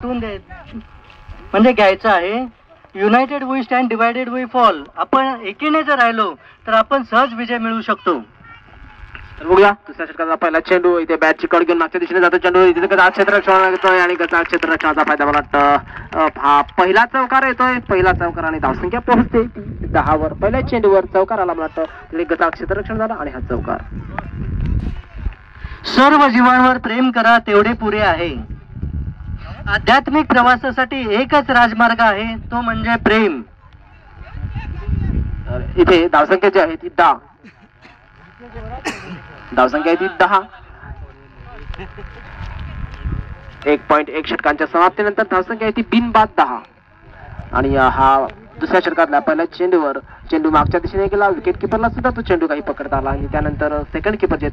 म्हणजे घ्यायचं आहे. United we stand, divided we fall. आपण एकीने जर राहिलो तर आपण सहज विजय मिळवू शकतो. तर बघूया दुसऱ्या षटकाचा पहिला चेंडू. इथे बॅटची कड घेऊन मागच्या दिशेने जातो चेंडू. इथे गजा क्षेत्ररक्षण येतोय आणि गजा क्षेत्ररक्षणाचा फायदा मला वाटतं. हा पहिला चौकार येतोय. पहिला चौकार आणि धावसंख्या पोहोचते 10 वर. पहिल्या चेंडूवर चौकार आला मला वाटतं. तिथे गजा क्षेत्ररक्षण झालं आणि हा चौकार. सर्व जीवांवर प्रेम करा तेवढे पुरे आहे. आध्यात्मिक प्रवासासाठी एकच राजमार्ग आहे, तो म्हणजे प्रेम. इथे धावसंख्या जी आहे ती 10. धावसंख्या आहे ती 10. 1.1 षटकांच्या समाप्तीनंतर धावसंख्या आहे ती बिनबाद 10. आणि हा दुसऱ्या षटकातल्या पहिल्या चेंडूवर चेंडू मागच्या दिशेने गेला. विकेट किपरला सुद्धा तो चेंडू काही पकडता आला आणि त्यानंतर सेकंड किपर जे